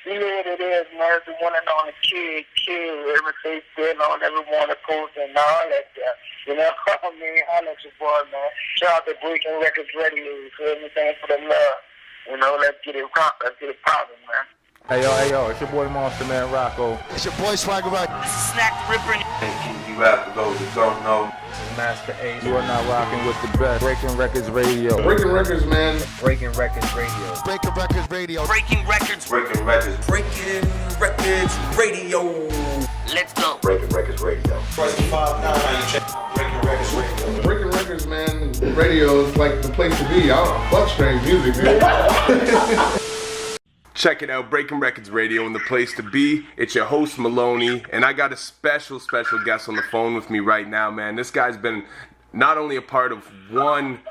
You know what it is, man. It's the one and only kid, everything still on, everyone opposed and all that stuff. You know what I mean? Holla at your boy, man. Shout out to Breaking Records Radio for everything for the love. You know, let's get it poppin', man. Hey yo, it's your boy Monster Man Rocco. It's your boy Swagger Rock. This is Snack Ripper. Hey, KIDD rap for those that don't know. Master Ace. You are now rocking with the best. Breaking Records Radio. Breaking Records, man. Breaking Records Radio. Breaking Records Radio. Breaking Records. Breaking Records. Breaking Records Radio. Let's go. Breaking Records Radio. Press 59. Breaking Records Radio. Breaking Records, man. Radio is like the place to be. I don't fuck strange music, man. Check it out, Breaking Records Radio and the place to be. It's your host, Maloney, and I got a special guest on the phone with me right now, man. This guy's been not only a part of one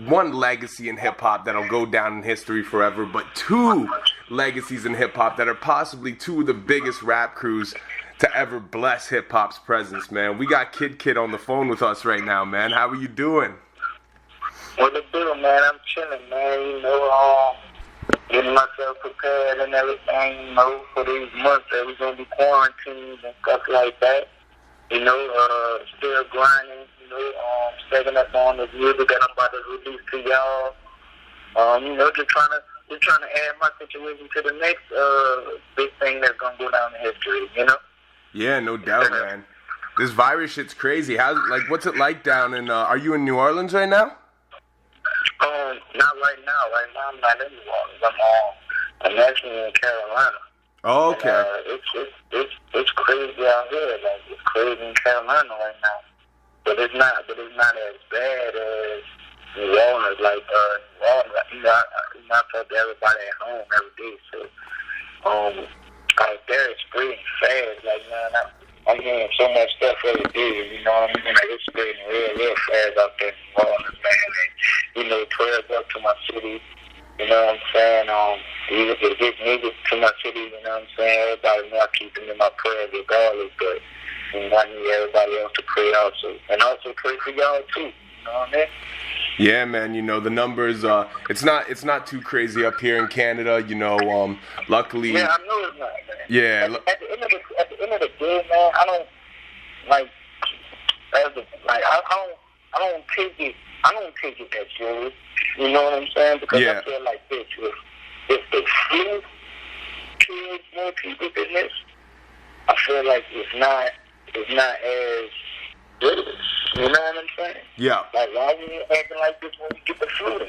legacy in hip-hop that'll go down in history forever, but two legacies in hip-hop that are possibly two of the biggest rap crews to ever bless hip-hop's presence, man. We got KIDD on the phone with us right now, man. How are you doing? What it do, man? I'm chilling, man. You know, getting myself prepared and everything, you know, for these months that we're going to be quarantined and stuff like that. You know, still grinding, you know, stepping up on the music that I'm about to release to y'all. You know, just trying to add my situation to the next big thing that's going to go down in history, you know? Yeah, no doubt, man. This virus shit's crazy. What's it like down in, are you in New Orleans right now? Not right now. Right now, I'm not in New Orleans. I'm actually in Carolina. Oh, okay. And, it's crazy out here. Like, it's crazy in Carolina right now. But it's not as bad as New Orleans. Like, New Orleans, you know, I talk to everybody at home every day. So, out there, it's spreading fast. Like, man, I'm hearing so much stuff every day, you know what I mean? Like, it's spreading real fast out there in New Orleans, man. And, you know, 12 up to my city, you know what I'm saying? It gets niggas to my city, you know what I'm saying? Everybody know I keep them in my prayers regardless, but you know, I need everybody else to pray also. And also pray for y'all too, you know what I mean? Yeah, man, you know, the numbers, it's not too crazy up here in Canada, you know, luckily. Yeah, I know it's not, man. Yeah. At the end of the day, man, I don't, I don't take it that serious, you know what I'm saying? Because I feel like this, if the flu kills more people than this, I feel like it's not as good, you know what I'm saying? Yeah. Like, why are we acting like this when we get the flu then?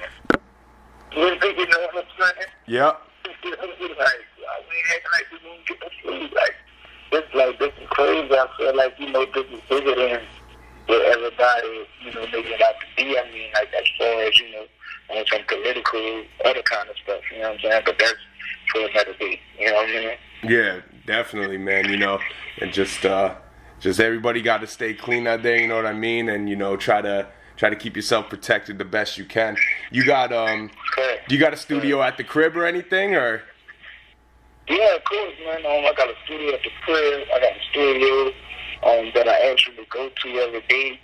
You know what I'm saying? Yeah. Like, why we acting like this when we get the flu? Like, this is crazy. I feel like, you know, this is bigger than what everybody, you know, making it out to be. I mean, like, as far as, you know, on some political, other kind of stuff, you know what I'm saying? But that's for another day, you know what I mean? Yeah, definitely, man, you know, and just everybody got to stay clean out there, you know what I mean? And, you know, try to keep yourself protected the best you can. You got, you got a studio at the crib or anything, or? Yeah, of course, man. I got a studio at the crib. I got a studio that I actually go to every day.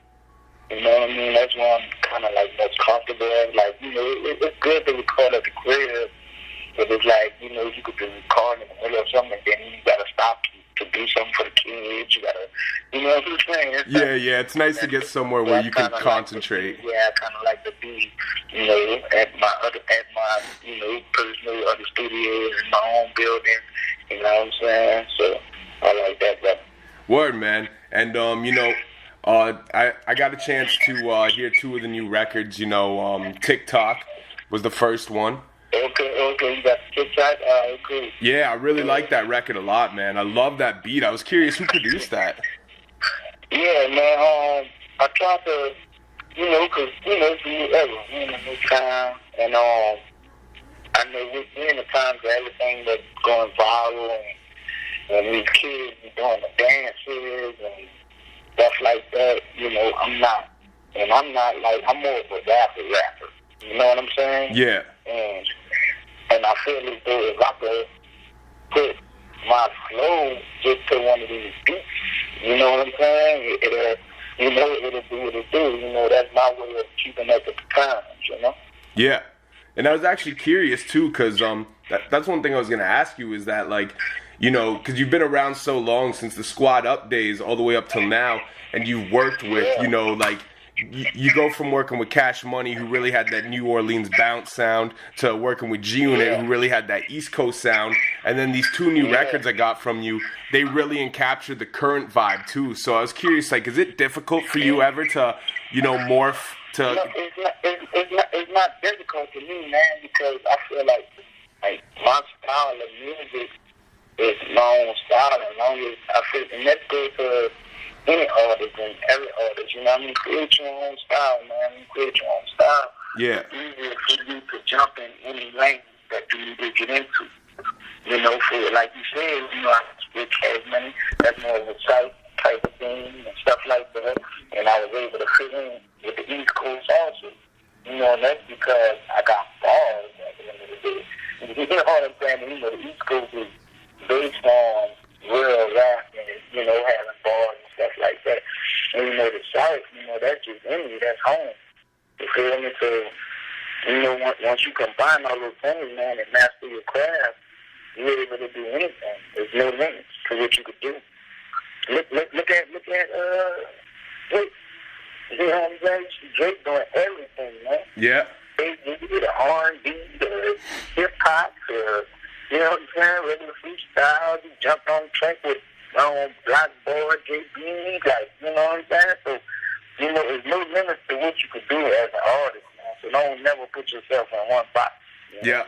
You know what I mean? That's why I'm kind of like most comfortable. Like, you know, it's good to record at the crib, but it's like, you know, you could be recording in the middle of something, and then you gotta stop to do something for the kids. You gotta, you know what I'm saying? Yeah, it's nice to get somewhere where you can concentrate. I kind of like to be, you know, at my you know, personal other studios in my own building. You know what I'm saying? So I like that, brother. Word, man. And you know, I got a chance to hear two of the new records. You know, TikTok was the first one. Okay, you got TikTok? Okay. Yeah, I really like that record a lot, man. I love that beat. I was curious who produced that. Yeah, man. I tried to, you know, because, you know, it's a new era, we're in a new time, and I know we're in a time where everything that's going viral, and these kids be doing the dances and stuff like that. You know, I'm not like, I'm more of a rapper. You know what I'm saying? Yeah. And I feel as though if I could put my flow just to one of these beats, you know what I'm saying? It'll do what it do. You know, that's my way of keeping up with the times, you know? Yeah. And I was actually curious too, because that's one thing I was gonna ask you is that, like, you know, because you've been around so long since the Squad Up days all the way up till now, and you've worked with, you know, like, you go from working with Cash Money, who really had that New Orleans bounce sound, to working with G-Unit, who really had that East Coast sound, and then these 2 new records I got from you, they really encaptured the current vibe too. So I was curious, like, is it difficult for you ever to, you know, morph to? No, it's not difficult to me, man, because I feel like my style of music is my own style, and long as I feel, and that's good for any artist and every artist, you know what I mean? Create your own style, man. Create your own style. Yeah. It's easier for you to jump in any lane that you need to get into. You know, for like you said, you know, I with Cash Money, that's more of a site type of thing and stuff like that. And I was able to fit in with the East Coast also. You know, and that's because I got bars at the end of the day. You know what I'm saying? You know, the East Coast is based on real rap and, you know, having bars and stuff like that. And, you know, the South, you know, that's just in me. That's home. You feel me? So, you know, once you combine all those things, man, and master your craft, you're able to do anything. There's no limits to what you could do. Look at Drake. You know what I'm saying? Drake doing everything, man. Yeah. They do the R&B, the hip-hop, you know what I'm saying, regular freestyle. You jumped on the track with Blackboard, JB, like, you know what I'm saying? So, you know, there's no limits to what you could do as an artist, man. So don't never put yourself in one box. You know? Yeah.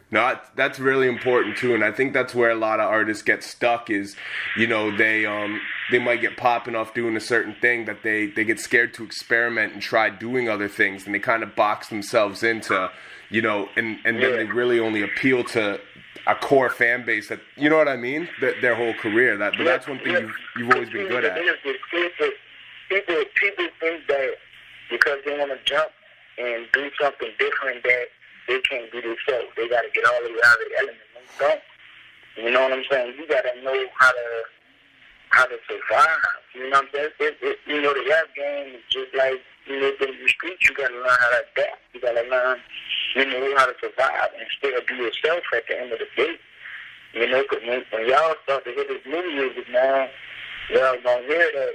No, that's really important too, and I think that's where a lot of artists get stuck is, you know, they might get popping off doing a certain thing that they get scared to experiment and try doing other things, and they kind of box themselves into, you know, and then they really only appeal to a core fan base that, you know what I mean, their whole career. But that's one thing you've always been good at. People think that because they want to jump and do something different that they can't do themselves. They got to get all the way out of the element. They don't. You know what I'm saying? You got to know how to survive. You know what I'm saying? You know, the rap game is just like, you know, in the streets, you got to learn how to adapt. You got to learn, you know, how to survive and still be yourself at the end of the day. You know, because when y'all start to hear this new music, man, y'all going to hear that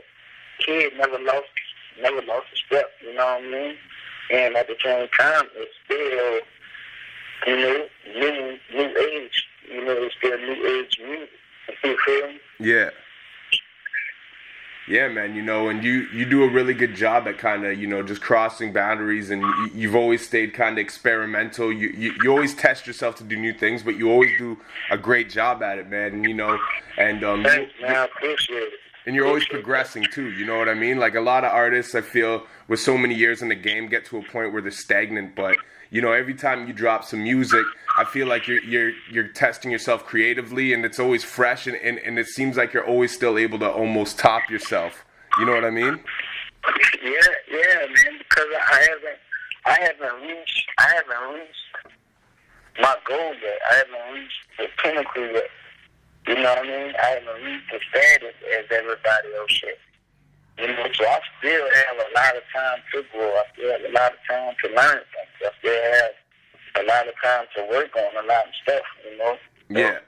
KIDD never lost a step. You know what I mean? And at the same time, it's still, you know, new age. You know, it's still new age music. You feel me? Yeah. Yeah, man, you know, and you do a really good job at kind of, you know, just crossing boundaries, and you've always stayed kind of experimental. You always test yourself to do new things, but you always do a great job at it, man. And, you know, and thanks, man, I appreciate it. And you're always progressing too, you know what I mean? Like a lot of artists, I feel, with so many years in the game, get to a point where they're stagnant. But you know, every time you drop some music, I feel like you're testing yourself creatively, and it's always fresh, and it seems like you're always still able to almost top yourself. You know what I mean? Yeah, man. Because I haven't reached my goal yet. I haven't reached the pinnacle yet. You know what I mean? I haven't reached the status as everybody else yet. You know, so I still have a lot of time to grow. I still have a lot of time to learn things. I still have a lot of time to work on a lot of stuff, you know? Yeah.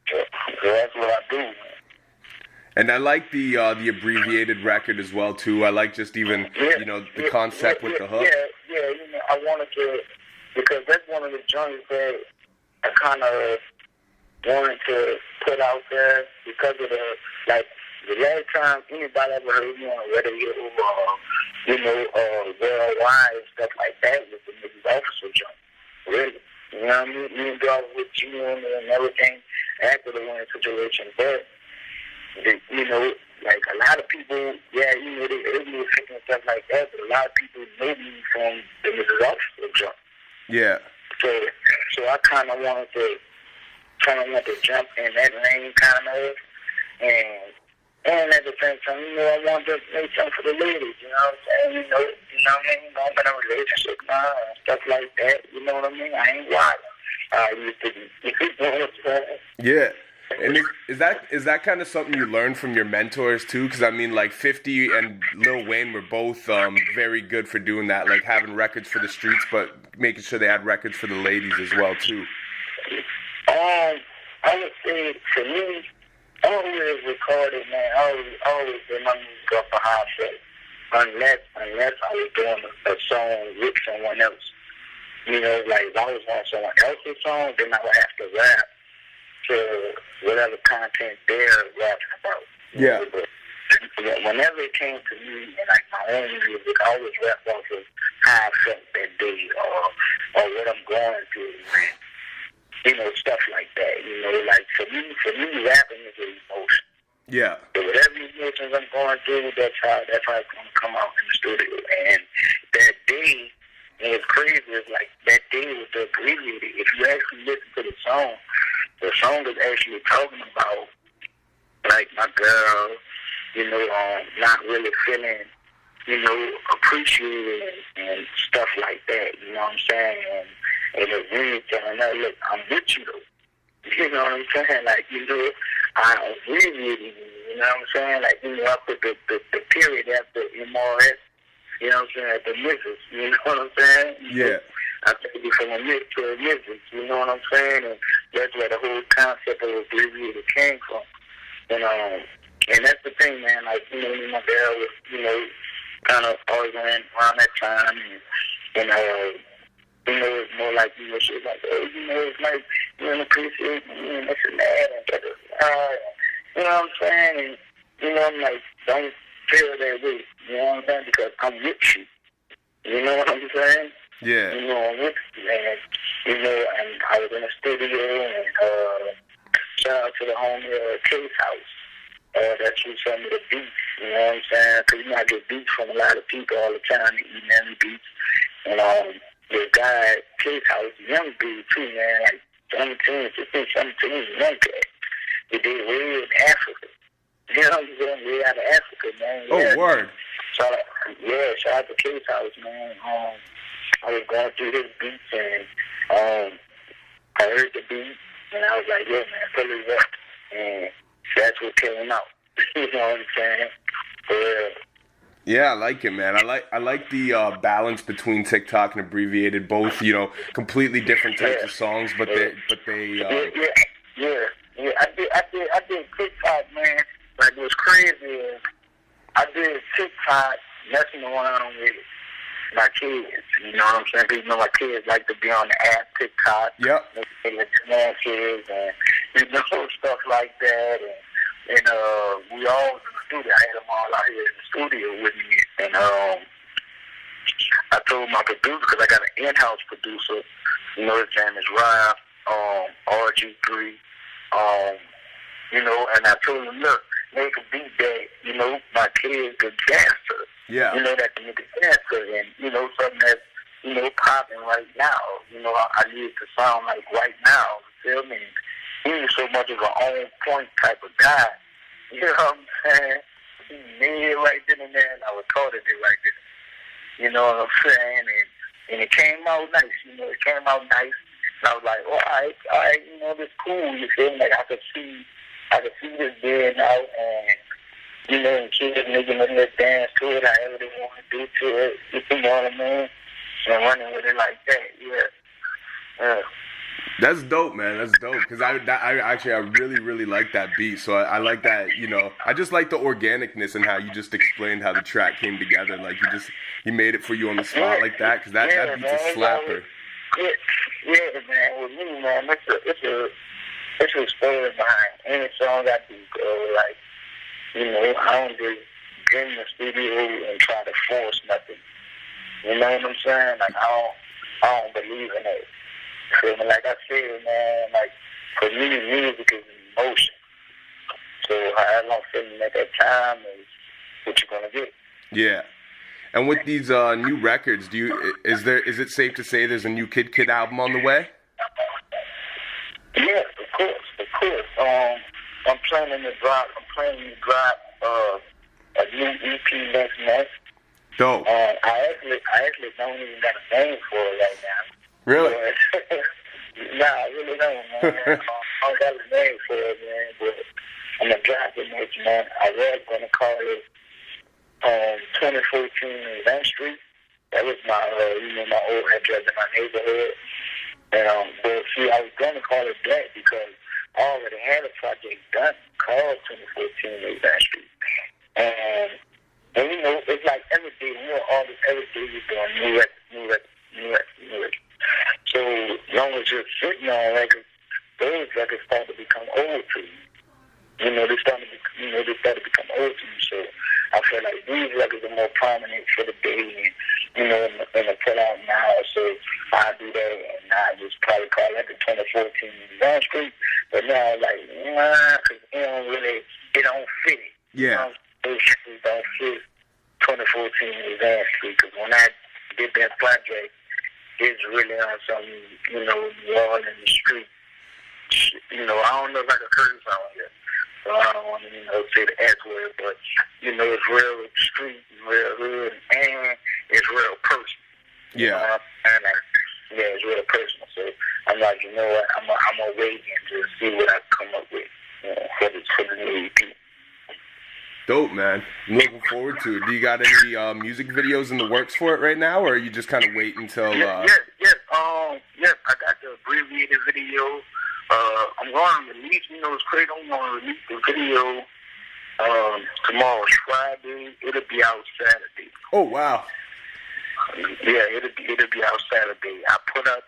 So that's what I do, man. And I like the abbreviated record as well, too. I like just even, you know, the concept with the hook. Yeah, you know, I wanted to, because that's one of the joints that I kind of wanted to put out there because of the, like, the last time anybody ever heard me on the radio or, you know, worldwide and stuff like that was the Mrs. Officer joint. Really. You know what I mean? Even though I was with you and everything after the winning situation, but, you know, like a lot of people, yeah, you know, they heard me and stuff like that, but a lot of people know me from the Mrs. Officer joint. Yeah. So I kind of wanted to jump in that lane, kind of, and at the same time, you know, I wanted to make something for the ladies, you know what I'm saying? You know what I mean? I'm in a relationship now and stuff like that, you know what I mean? I ain't wild. I used to be, you know what I'm saying? Yeah. And is that kind of something you learned from your mentors too? Because I mean, like 50 and Lil Wayne were both very good for doing that, like having records for the streets, but making sure they had records for the ladies as well too? I would say for me, always recorded, man. Always been my music up for high set. Unless I was doing a song with someone else. You know, like if I was on someone else's song, then I would have to rap to whatever content they're rapping about. Yeah. But whenever it came to me and like my own music, I always rap off of how I felt that day or what I'm going through, man. You know, stuff like that. You know, like for me, rapping is an emotion. Yeah. So whatever emotions I'm going through, that's how it's gonna come out in the studio. And that day, and it's crazy, it's like that day was the abbreviated. If you actually listen to the song is actually talking about like my girl, you know, not really feeling, you know, appreciated and stuff like that. You know what I'm saying? And it's really telling her, look, I'm with you though. You know what I'm saying? Like, you know, I agree with you. You know what I'm saying? Like, you know, I put the period after MRS. You know what I'm saying? At the missus. You know what I'm saying? Yeah. I take it from a miss to a missus. You know what I'm saying? And that's where the whole concept of abbreviated came from. And that's the thing, man. Like, you know, me and my girl was, you know, kind of always around that time. And you know, it's more like, you know, she was like, oh, you know, it's like, you don't appreciate me and this and that. And you know what I'm saying? And, you know, I'm like, don't feel that way. You know what I'm saying? Because I'm with you. You know what I'm saying? Yeah. You know, I'm with you. And, you know, and I was in the studio and shout out to the homie Case House. That's who sent me the beats. You know what I'm saying? Because, you know, I get beats from a lot of people all the time. They email me beats. And, the guy, Case House, young dude too, man, like 17, 16, 17, young cat. He did way in Africa. You know what I'm saying? Way out of Africa, man. Oh, word. Shout out to Case House, man. I was going through his beats and I heard the beat and I was like, yeah, man, pull it up. And that's what came out. You know what I'm saying? For real. Yeah, I like it, man. I like the balance between TikTok and abbreviated. Both, you know, completely different types of songs, but they. Yeah. I did TikTok, man. Like, it was crazy. I did TikTok messing around with my kids. You know what I'm saying? Because, you know, my kids like to be on the app TikTok. Yep. And the kids and, you know, stuff like that. And we all was in the studio. I had them all out here in the studio with me. And I told my producer, because I got an in-house producer, you know, his name is Ryan, RG3. You know, and I told him, look, make a beat that, you know, my kids could dance to. Yeah. You know, that can make a dance to. And, you know, something that's, you know, popping right now. You know, I need it to sound like right now. You feel me? He was so much of an on-point type of guy. You know what I'm saying? He made it right then and there, and I recorded it right then. You know what I'm saying? And it came out nice. You know, it came out nice. And I was like, all right, you know, this cool. You feel me? Like, I could see this being out, and, you know, and kids making a little dance to it, however they want to do to it. You know what I mean? And running with it like that, yeah. That's dope, man. That's dope. Because I really like that beat. So I like that, you know. I just like the organicness and how you just explained how the track came together. Like, he made it for you on the spot like that. Because that beat's a slapper. Yeah, man. With me, man, it's a story behind any song I do. Like, you know, I don't just get in the studio and try to force nothing. You know what I'm saying? Like, I don't believe in it. Feel me? Like I said, man, like, for me, music is an emotion. So however I'm feeling at that time is what you're gonna get. Yeah. And with these new records, is it safe to say there's a new KIDD album on the way? Yes, of course. I'm planning to drop a new EP next month. Dope. I actually don't even got a name for it right now. Really? Nah, I really don't, man. I don't got a name for it, man. But I'm gonna drop it next month. I was gonna call it 2014 Event Street. That was my, my old address in my neighborhood. But see, I was going to call it that because I already had a project done called 2014 Advance Street. And it's like every day, more artists, every day you're doing new records. So as long as you're sitting on records, those records start to become old to you. They start to become old to you. So I feel like these records are more prominent for the day and the put out now. So I do that, and I just probably call that the 2014 Advance Street. But now, like, because it don't fit it. Yeah. Those records don't fit 2014 Advance Street. Because when I did that project, it's really on some, wall in the street. I don't know if I can curse on here. So I don't want to, say the S word, but, it's real street, real hood, and it's real personal. Yeah. It's real personal. So I'm like, what, I'm going to wait and just see what I come up with for the new EP. Dope, man. I'm looking forward to it. Do you got any music videos in the works for it right now, or are you just kind of waiting until... Yes. I got the abbreviated video. I'm going to release, it's crazy. I'm going to release the video tomorrow's Friday. It'll be out Saturday. Oh, wow. Yeah, it'll be out Saturday. I put up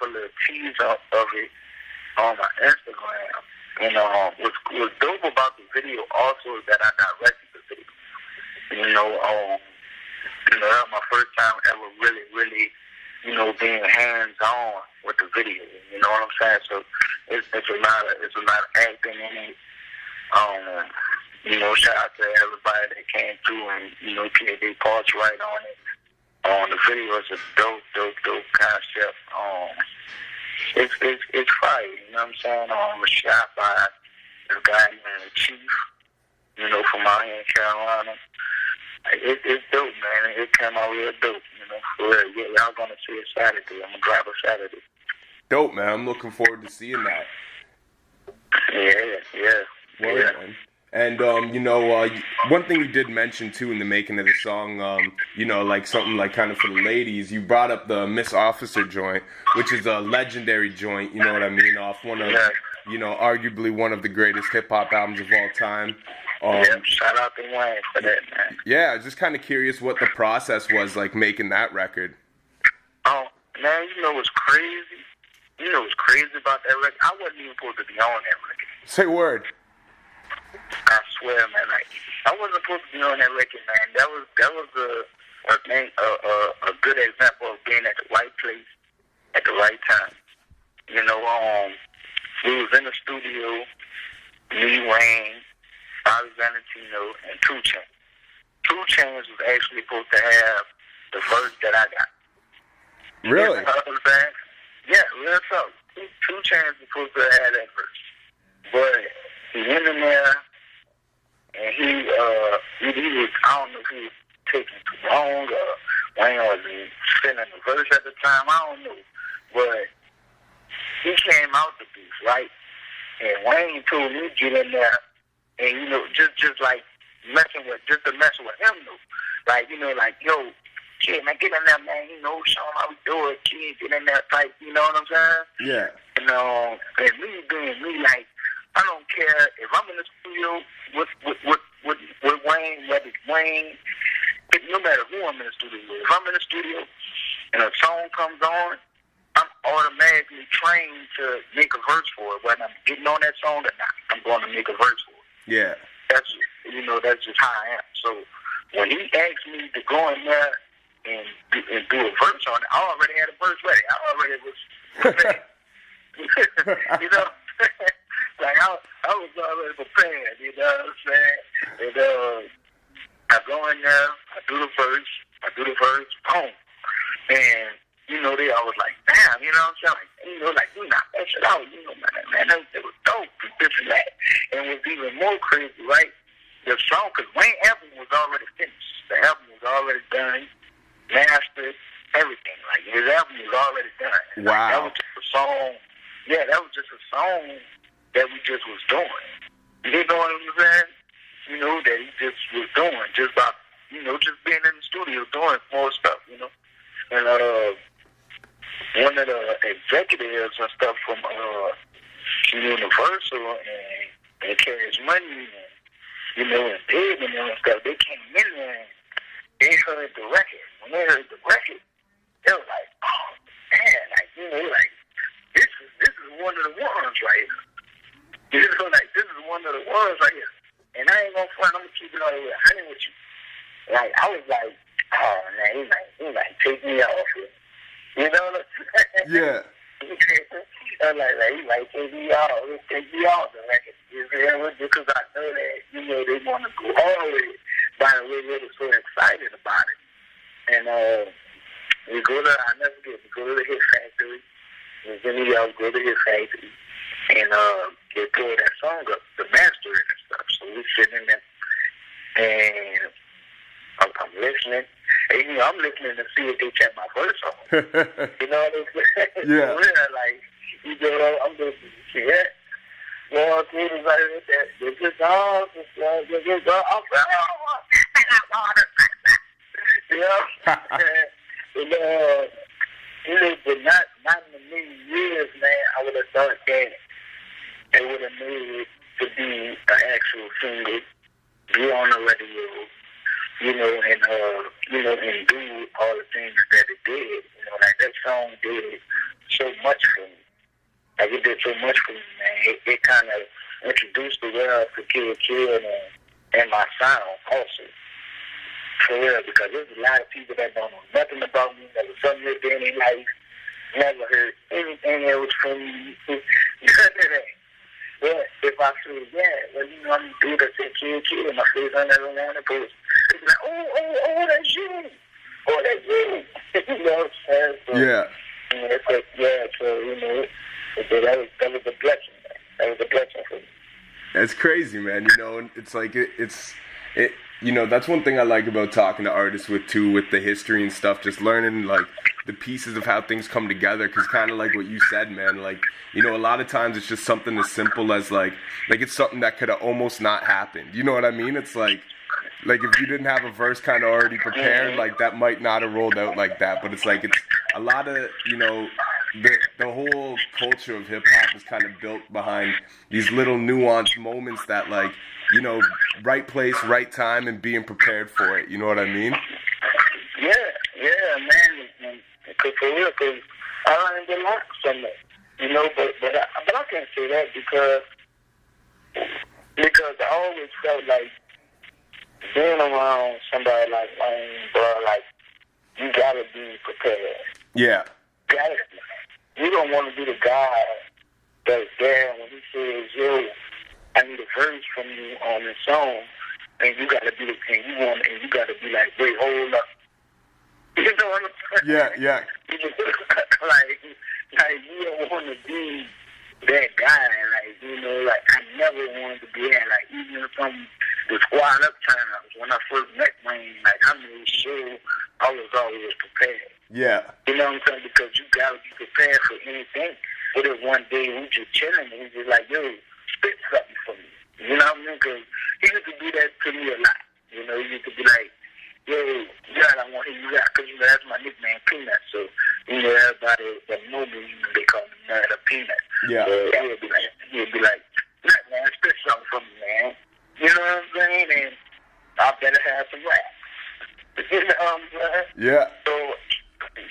a little teaser of it on my Instagram. And what's dope about the video also is that I directed the video. That was my first time ever really, being hands-on with the video. You know what I'm saying? So it's a lot of acting in it. Shout out to everybody that came through and, played their parts right on it. The video is a dope concept. It's fire, you know what I'm saying? It was shot by a guy named Chief, from out here in Carolina. It's dope, man. It came out real dope, for real. Yeah, y'all gonna see it Saturday. I'm gonna drive it Saturday. Dope, man. I'm looking forward to seeing that. Yeah. Word, man. And, one thing you did mention, too, in the making of the song, like something like kind of for the ladies, you brought up the Miss Officer joint, which is a legendary joint, you know what I mean, off one of, arguably one of the greatest hip-hop albums of all time. Shout out to Wayne for that, man. Yeah, I was just kind of curious what the process was like making that record. Man, what's crazy? What's crazy about that record? I wasn't even supposed to be on that record. Say word. I swear, man, I wasn't supposed to be on that record, man. That was a good example of being at the right place at the right time. We was in the studio, me, Wayne, Bobby Valentino, and 2 Chainz. 2 Chainz was actually supposed to have the verse that I got. Really? You know what I'm saying? Yeah, real talk. 2 Chainz was supposed to have that verse. But he went in there, and he was, I don't know if he was taking too long, or Wayne wasn't spinning the verse at the time, I don't know. But he came out the beat, right? And Wayne told me to get in there, and, just like messing with him, though. Like, yo, kid, man, get in there, man, show him how we do it, kid, get in there, type, you know what I'm saying? Yeah. And me being me, like, I don't care if I'm in the studio with Wayne, whether it's Wayne, no matter who I'm in the studio with. If I'm in the studio and a song comes on, I'm automatically trained to make a verse for it. Whether I'm getting on that song or not, I'm going to make a verse for it. Yeah. That's just how I am. So when he asked me to go in there and do a verse on it, I already had a verse ready. I already was ready. Like, I was already prepared, you know what I'm saying? And I go in there, I do the verse, boom. And, they always like, damn, you know what I'm saying? Like, you knock that shit out, man, it was dope, this and that. And what's even more crazy, right? The song, because Wayne's album was already finished. The album was already done, mastered, everything. Like, his album was already done. Wow. Like, that was just a song. Yeah, that was just a song that we just was doing. You know what I'm saying? That he just was doing just by, just being in the studio doing more stuff, And one of the executives and stuff from Universal and Cash Money and Big and stuff, they came in there and they heard the record. When they heard the record, they was like, oh man, this is one of the ones right here. This is one of the ones right here. And I ain't gonna front, I'm gonna keep it all the way 100 with you. I was like, oh man, he might take me off here. You know what I'm saying? Yeah. I'm like, he might take me off. He'll take me off the record. Because I know that, they want to go all the way. By the way, they were so excited about it. And we go to, I never forget, we go to the Hit Factory. We're in New York, go to the Hit Factory. And they pull that song up, the mastering and stuff. So we sitting in there. And I'm listening. And, I'm listening to see if they check my verse on. You know what I'm saying? Yeah. I'm listening to see that. Well, he was like that. This is all. But not in a million years, man, I would have thought that they would have made it to be an actual single, be on the radio, and do all the things that it did. That song did so much for me. It did so much for me, man. It kind of introduced the world to KIDD and my sound also. For real, because there's a lot of people that don't know nothing about me, never saw me a day in their life, never heard anything else from me. None of that. But if I say, I'm a dude that said KIDD, and my face on that on the post. It's like, oh, that's you. Oh, that's you. You know what I'm saying? So, yeah. It's like, so, that was a blessing, man. That was a blessing for me. That's crazy, man. It's like it's that's one thing I like about talking to artists with the history and stuff. Just learning like the pieces of how things come together. Because kind of like what you said, man. Like a lot of times it's just something as simple as like it's something that could have almost not happened. You know what I mean? It's like if you didn't have a verse kind of already prepared, like that might not have rolled out like that. But it's like it's a lot of the whole culture of hip hop is kind of built behind these little nuanced moments that right place, right time, and being prepared for it. You know what I mean? Yeah, man. Because for real, because I learned a lot from it. But I can't say that because I always felt like being around somebody like Wayne, bro, like you gotta be prepared. Yeah. You don't want to be the guy that's there when he says, yo, I need a verse from you on this song, and you gotta be you gotta be like, wait, hold up. You know what I'm saying? Yeah. like you don't want to be that guy, I never wanted to be that, even from the Squad Up times, when I first met Wayne, I made sure I was always prepared. Yeah. You know what I'm saying? Because you gotta be prepared for anything. What if one day we just chilling and he's just like, yo, spit something for me. You know what I mean? Because he used to do that to me a lot. He used to be like, yo, I want to hear you out. Because, that's my nickname, Peanut. So, everybody that know me, they call me Nut or Peanut. Yeah. So he'd be like, Nut, man, spit something for me, man. You know what I'm saying? And I better have some rap. You know what I'm saying? Yeah. So,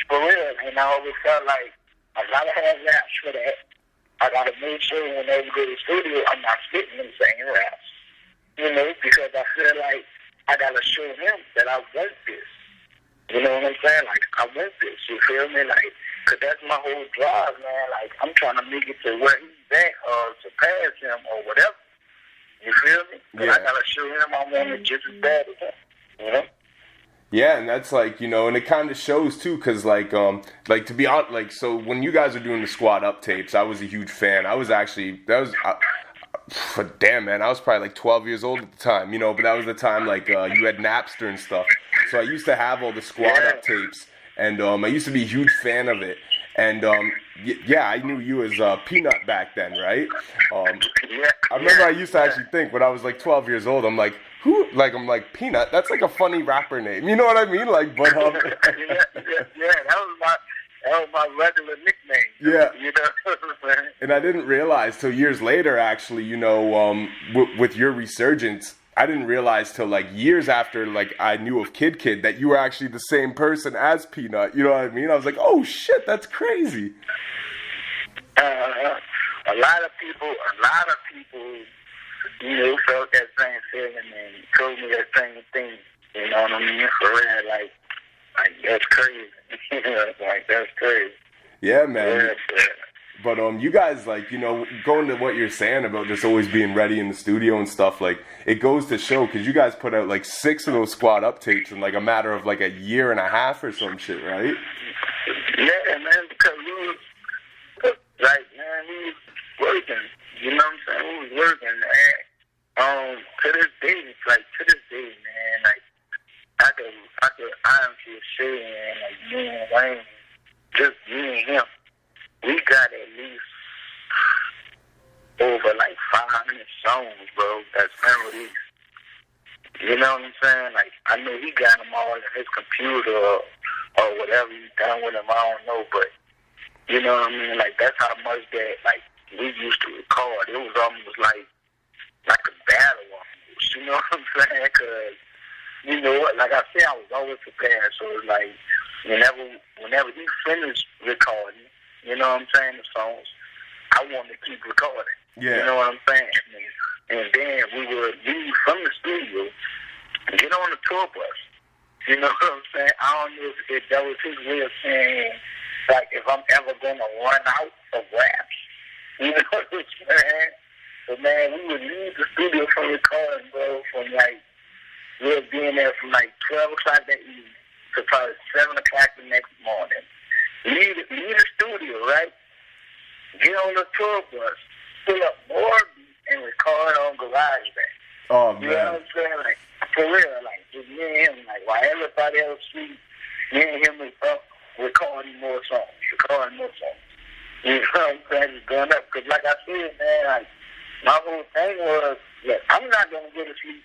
for real, and I always felt like I gotta have raps for that. I gotta make sure whenever we go to the studio, I'm not spitting them same raps. Because I feel like I gotta show him that I want this. You know what I'm saying? I want this. You feel me? Cause that's my whole drive, man. I'm trying to make it to where he's at or surpass him or whatever. You feel me? But I gotta show him I want it just as bad as him. Yeah, and that's and it kind of shows too, cause to be honest, so when you guys are doing the Squad Up tapes, I was a huge fan. I was actually damn man, I was probably 12 years old at the time, but that was the time you had Napster and stuff. So I used to have all the Squad Up tapes, and I used to be a huge fan of it. And yeah, I knew you as Peanut back then, right? Yeah. I remember I used to actually think when I was like 12 years old, I'm like, who? Like, I'm like, Peanut? That's like a funny rapper name. You know what I mean? Like, but yeah, that was my regular nickname. Yeah. You know what I'm saying? And I didn't realize till years later, actually, you know, with your resurgence, I didn't realize till like years after, like I knew of KIDD that you were actually the same person as Peanut. You know what I mean? I was like, oh shit, that's crazy. A lot of people, you know, felt that same feeling and told me that same thing. You know what I mean? For real, like that's crazy. Like that's crazy. Yeah, man. Yeah. But you guys, like, you know, going to what you're saying about just always being ready in the studio and stuff, like, it goes to show, because you guys put out like 6 of those Squad Up tapes in like a matter of like a year and a half or some shit, right? Yeah, man, because we was like, man, we was working. You know what I'm saying? We was working, man. To this day, man, like I could honestly say, man, like me and Wayne, just me and him, we got at least over like 500 songs, bro, that's unreleased. You know what I'm saying? Like, I know he got them all in his computer or whatever he's done with them, I don't know, but you know what I mean? Like, that's how much that, like, we used to record. It was almost like a battle almost, you know what I'm saying? Because, you know what, like I said, I was always prepared, so it's like, whenever he finished recording, you know what I'm saying, the songs, I wanted to keep recording. Yeah. You know what I'm saying? And then we would leave from the studio and get on the tour bus. You know what I'm saying? I don't know if that was his way of saying, like, if I'm ever going to run out of raps. You know what I'm saying? But, man, we would leave the studio from recording, bro, from, like, we were being there from, like, 12 o'clock that evening to probably 7 o'clock the next morning. Leave the studio, right? Get on the tour bus, pull up more beats, and record on GarageBand. Oh, man. You know what I'm saying? Like, for real, like, just me and him, like, while everybody else sleeps, me and him was up recording more songs. You know what I'm saying? Just going up. Because, like I said, man, like, my whole thing was, look, I'm not going to go to sleep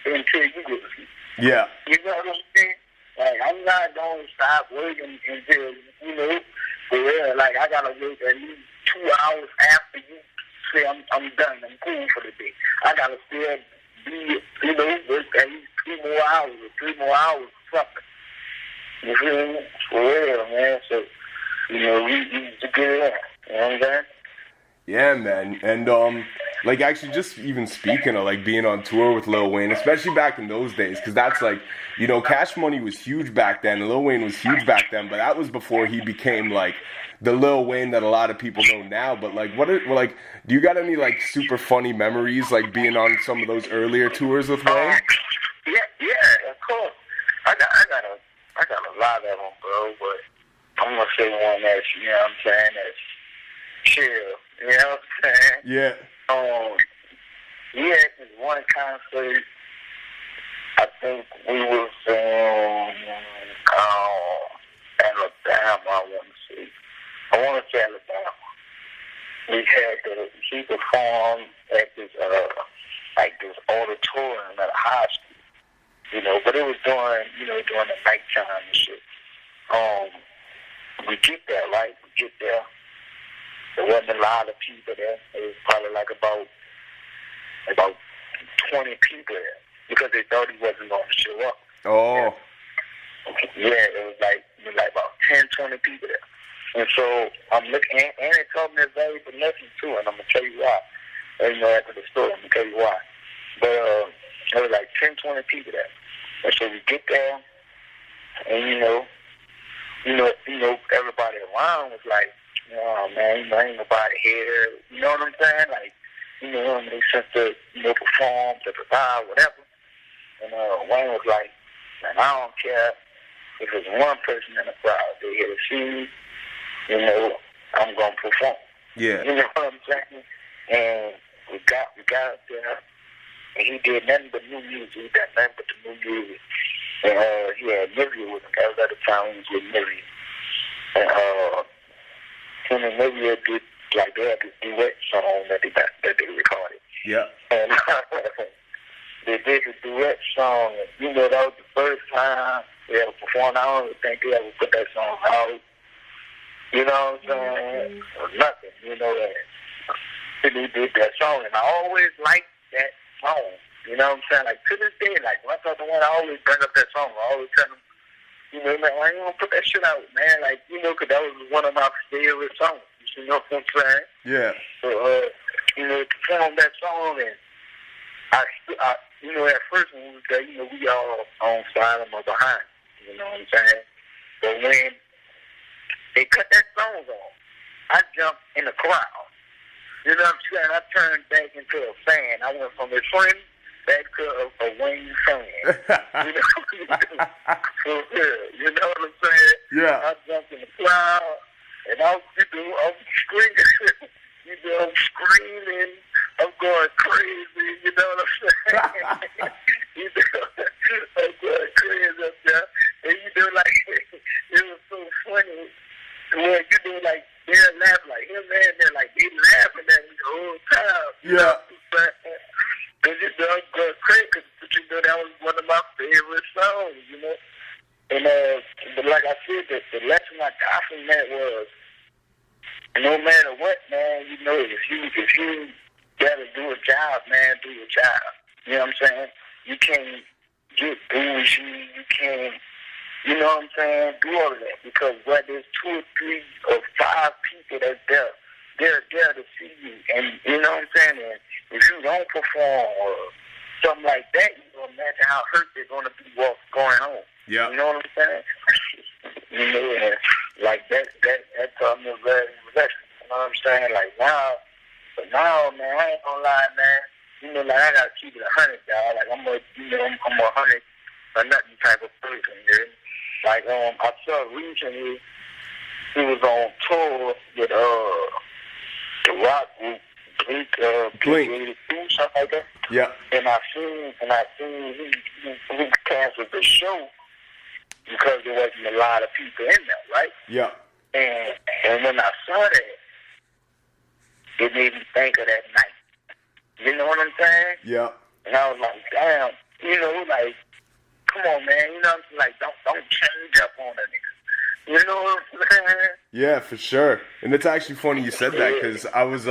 until you go to sleep. Yeah. You know what I'm saying? Like, I'm not going to stop working until, you know, for real. Like, I got to wait at least 2 hours after you say I'm done. I'm cool for the day. I got to still be, you know, work at least 2 more hours or 3 more hours or something. You feel me? For real, man. So, you know, we used to get it out. You know what I'm saying? Yeah, man. And, like, actually, just even speaking of, like, being on tour with Lil Wayne, especially back in those days, because that's, like, you know, Cash Money was huge back then, and Lil Wayne was huge back then, but that was before he became, like, the Lil Wayne that a lot of people know now. But, like, do you got any, like, super funny memories, like, being on some of those earlier tours with Wayne? Yeah, of course. I got a lot of them, bro, but I'm going to say one that's, you know what I'm saying, that's chill. You know what I'm saying? Yeah. We had this one concert, I think we was in Alabama, I want to say Alabama. He performed at this, like this auditorium at a high school, you know, but it was during the nighttime and shit. We get there, right? There wasn't a lot of people there. It was probably like about 20 people there because they thought he wasn't going to show up. Oh. Yeah, it was like about 10, 20 people there. And so I'm looking, and they told me it's very beneficent too, and I'm going to tell you why. You know, after the story, I'm going to tell you why. But there was like 10, 20 people there. And so we get there, and you know, everybody around was like, oh man, ain't nobody here. You know what I'm saying? Like, you know, they sent to, perform, to provide, whatever. And Wayne was like, man, I don't care if it's one person in the crowd. They're here to see me. You know, I'm gonna perform. Yeah. You know what I'm saying? And we got up there, and he did nothing but new music. He did nothing but the new music. And he had Nivea with him. That was at the time he was with Nivea. And him and Maria did, like, they had this duet song that they recorded. Yeah. And they did the duet song, and, you know, that was the first time they ever performed. I don't think they ever put that song out. You know what I'm saying? Or nothing, you know, and they did that song, and I always liked that song. You know what I'm saying? Like, to this day, like, when I talk to one, I always bring up that song. I always tell them, you know, man, I ain't gonna put that shit out, man. Like, you know, 'cause that was one of my favorite songs. You know what I'm saying? Yeah. So, you know, to perform that song, and I, you know, at first when we was there, you know, we all on side of my behind. You know what I'm saying? But when they cut that song off, I jumped in the crowd. You know what I'm saying? I turned back into a fan. I went from a friend back to a Wayne fan. You know? So, yeah, you know what I'm saying? Yeah. I jumped in the crowd, and I'm screaming. I'm screaming. I'm going crazy. You know what I'm saying? You know, I'm going crazy up there. And you know, like, it was so funny. When you know, like, they're laughing, like, him and they're like, they laughing at me the whole time. Yeah. Because, you know, I'm going crazy, but, you know, that was one of my favorite songs, you know. And, but like I said, the lesson I got from that was, no matter what, man, you know, if you gotta do a job, man, do your job. You know what I'm saying? You can't get bougie, you can't, you know what I'm saying, do all of that. Because whether there's 2 or 3 or 5 people that's there, they're there to see you. And you know what I'm saying? And if you don't perform or something like that, you know, imagine how hurt they're going to be going home. Yeah. You know what I'm saying? You know, and like that taught me a very lesson. You know what I'm saying? Like now, man, I ain't gonna lie, man. You know, like I gotta keep it 100, dog. Like I'm a 100 or nothing type of person, dude. Like I saw recently he was on tour with the rock group Blink, something like that. Yeah. And I seen he canceled the show because there wasn't a lot of people in there, right? Yeah. And when I saw that, it made me think of that night. You know what I'm saying? Yeah. And I was like, damn, you know, like, come on, man. You know what I'm saying? Like, don't change up on a nigga. You know what I'm saying? Yeah, for sure. And it's actually funny you said that, because I was,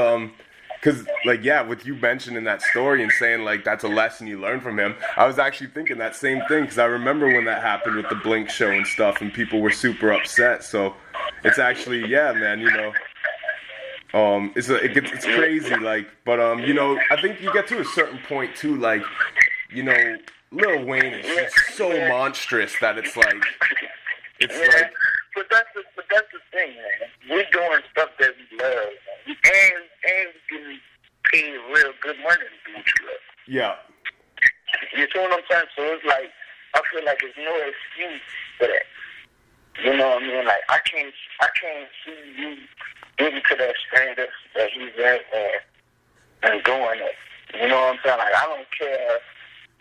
because, like, yeah, with you mentioning that story and saying, like, that's a lesson you learned from him, I was actually thinking that same thing, because I remember when that happened with the Blink show and stuff, and people were super upset. So it's actually, yeah, man, you know, it's crazy, like, but, you know, I think you get to a certain point, too, like, you know, Lil Wayne is just so monstrous that it's like, like... But that's the thing, man. We're doing stuff that we love, man. And getting paid real good money to do what you love. Yeah. You see what I'm saying? So it's like, I feel like there's no excuse for that. You know what I mean? Like, I can't see you getting to that standard that he's at and doing it. You know what I'm saying? Like, I don't care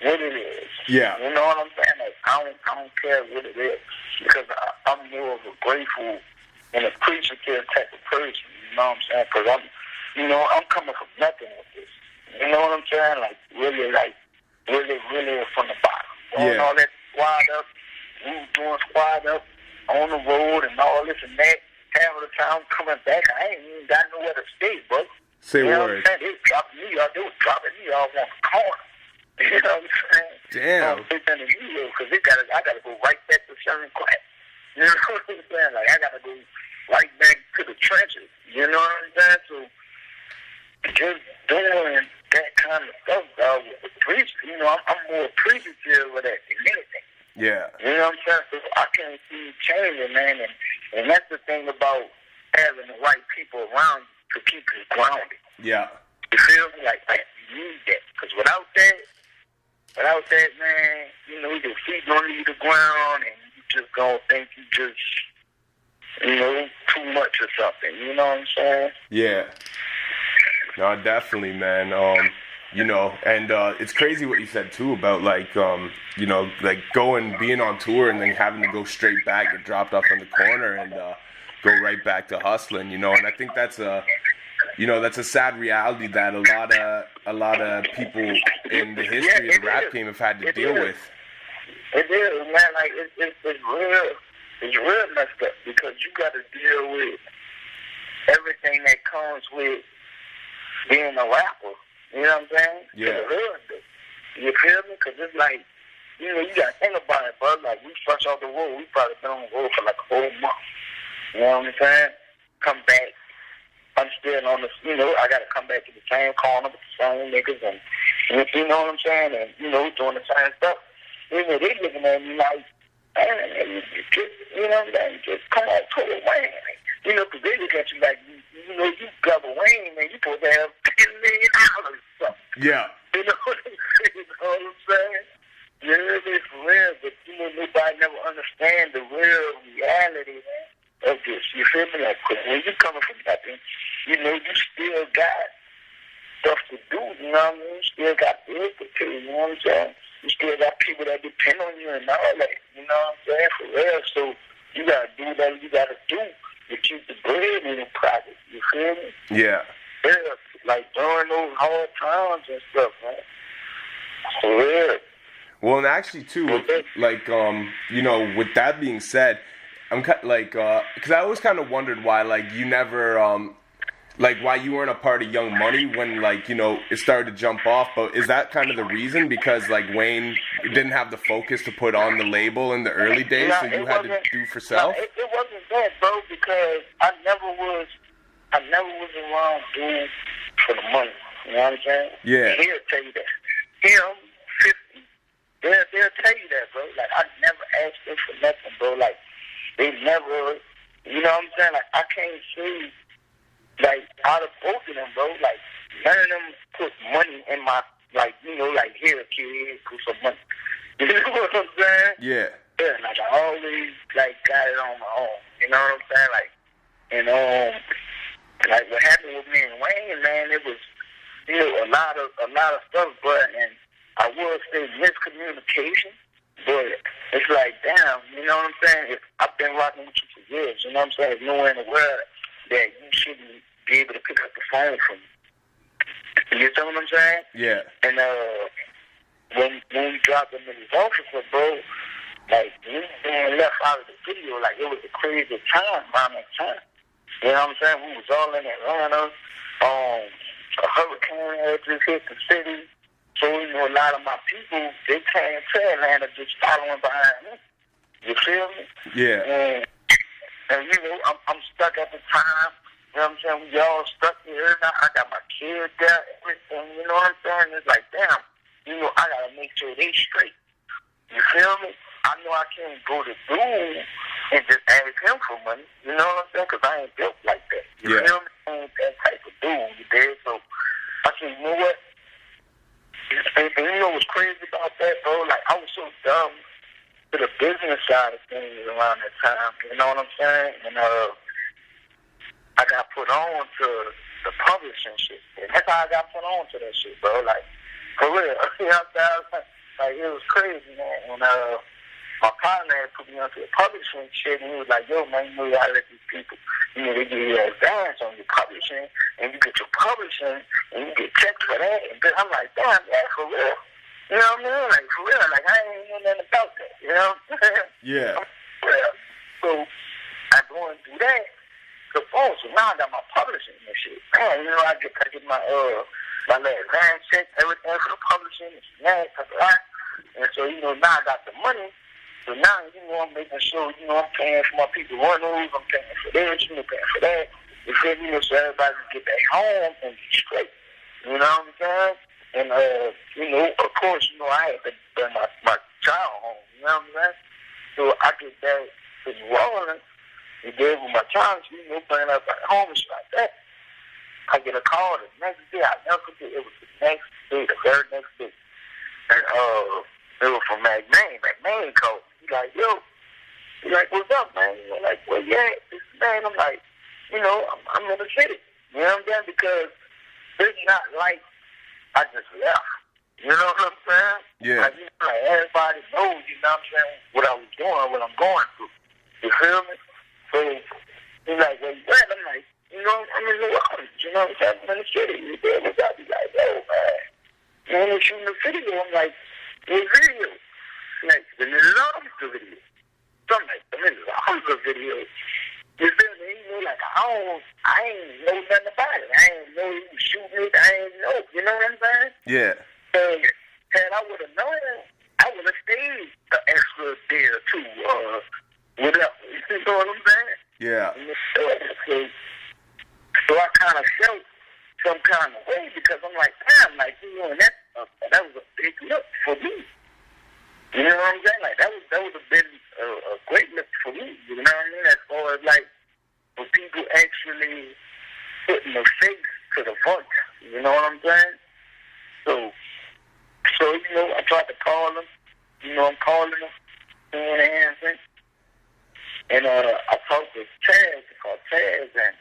what it is. Yeah. You know what I'm saying? Like, I don't care what it is, because I'm more of a grateful and appreciative type of person. You know what I'm saying? Because I'm coming from nothing with this. You know what I'm saying? Really from the bottom. Doing all that squad up, doing squad up on the road and all this and that. Half of the time coming back, I ain't even got nowhere to stay, bro. Say you know word. What I'm saying? They was dropping me off on the corner. You know what I'm saying? Damn. Because I gotta go right back to Sherman Class. You know what I'm saying? Like, I gotta go right back to the trenches. You know what I'm saying? So just doing that kind of stuff, dog, with the preacher, you know, I'm more appreciative of that than anything. Yeah. You know what I'm saying? So I can't see it changing, man. And that's the thing about having the right people around you to keep you grounded. Yeah. You feel me? Like you need that. Because without that, man, you know, your feet gonna leave the ground, and you just gonna think you just, you know, too much or something. You know what I'm saying? Yeah. No, definitely, man. You know, and it's crazy what you said too about like, you know, like being on tour and then having to go straight back, get dropped off in the corner, and go right back to hustling, you know. And I think that's a sad reality that a lot of people in the history of the rap game have had to deal with. It is, man. Like it's real messed up because you got to deal with everything that comes with being a rapper. You know what I'm saying? Yeah. You feel me? Because it's like, you know, you got to think about it, bro. Like, we fresh off the road. We probably been on the road for like a whole month. You know what I'm saying? Come back. I'm still on the, you know, I got to come back to the same corner with the same niggas and you know what I'm saying? And, you know, doing the same stuff. You know, they looking at me like, man, you know what I'm saying? Just come on, pull it, Wayne. You know, because they look at you like, you know, you governor Wayne, man, you supposed to have $10 million or something. Yeah. You know what I'm saying? You know, it's real, but you know, nobody never understand the real reality, man, of this. You feel me? Like, cause when you coming from nothing, you know, you still got stuff to do, you know what I mean? You still got bills to pay, you know what I'm saying? You still got people that depend on you and all that, you know what I'm saying? For real, so you gotta do what you gotta do to keep the bread in the pocket, you feel me? Yeah. Yeah, like during those hard times and stuff, man. For real. Well, and actually too, like you know, with that being said, I'm like, because I always kind of wondered why, like, you never, like, why you weren't a part of Young Money when, like, you know, it started to jump off. But is that kind of the reason? Because, like, Wayne didn't have the focus to put on the label in the early days, so you had to do for self? No, it wasn't that, bro, because I never was around doing for the money. You know what I'm saying? Yeah. He'll tell you that. Him, 50, they'll tell you that, bro. Like, I never asked them for nothing, bro. Like, they never, you know what I'm saying? Like, I can't see, like, out of both of them, bro, like, none of them put money in my, like, you know, like, here, kid, put some money. You know what I'm saying? Yeah. Yeah, like, I always, like, got it on my own. You know what I'm saying? Like, and, like, what happened with me and Wayne, man, it was, you know, a lot of stuff, but, and I would say miscommunication, but it's like, damn, you know what I'm saying? If I've been rocking with you for years, you know what I'm saying? There's nowhere in the world that you shouldn't be able to pick up the phone from me. You know what I'm saying? Yeah. And when we dropped the niggas off for bro, like, me being left out of the video, like, it was a crazy time around that time. You know what I'm saying? We was all in Atlanta. A hurricane had just hit the city. So, you know, a lot of my people, they came to Atlanta just following behind me. You feel me? Yeah. And you know, I'm stuck at the time. You know what I'm saying? We all stuck here now. I got my kids there, everything. You know what I'm saying? It's like, damn, you know, I got to make sure they straight. You feel me? I know I can't go to dude and just ask him for money. You know what I'm saying? Because I ain't built like that. You feel me? I ain't that type of dude. You dig? So I said, you know what? And you know what's crazy about that, bro? Like, I was so dumb to the business side of things around that time. You know what I'm saying? And I got put on to the publishing shit. And that's how I got put on to that shit, bro. Like, for real. You know what I'm saying? Like, it was crazy, man. When my partner had put me onto the publishing shit, and he was like, yo, man, you know, you gotta let these people, you know, they give you advance on your publishing, and you get your publishing, and you get checked for that. And then I'm like, damn, yeah, for real. You know what I mean? Like, for real. Like, I ain't know nothing about that. You know what I'm saying? Yeah. For real. So I go and do that. So now I got my publishing and shit. Man, you know, I get my little advance check, everything for the publishing, and that, and so, you know, now I got the money. So now, you know, I'm making sure, you know, I'm paying for my people run-overs, I'm paying for this, you know, paying for that. You feel me? So everybody can get back home and be straight. You know what I'm saying? And, you know, of course, you know, I had to bring my child home. You know what I'm saying? So I get back to New Orleans and gave her my child, you know, bring her back home and shit like that. I get a call the next day. I never forget. It was the next day, the very next day. And it was from McMahon called. He's like, yo. He's like, what's up, man? I'm like, well, yeah, this man. I'm like, you know, I'm in the city. You know what I'm saying? Because it's not like I just left. You know what I'm saying? Yeah. Like, you know, like everybody knows, you know what I'm saying, what I was doing, what I'm going through. You feel me? So, He's like, where you at? I'm like, you know, I'm in New Orleans, you know what I'm saying? I'm in the city. You feel me? He's like, yo, man. You know, we're shooting the video. I'm like, what video? Like, the loves the video. So I'm like, the loves the video. You feel me? You know, like, I ain't know nothing about it. I ain't know he was shooting it. I ain't know. You know what I'm saying? Yeah. And had I would have known, I would have stayed an extra day or two, whatever. You know what I'm saying? Yeah. So I kind of felt some kind of way because I'm like, damn, like, you know, and that was a big look for me. You know what I'm saying? Like, that would have been a great look for me. You know what I mean? As far as, like, for people actually putting a face to the voice. You know what I'm saying? So, you know, I tried to call him. You know, I'm calling him. Doing the answer. And I talked to Taz, called Taz, and,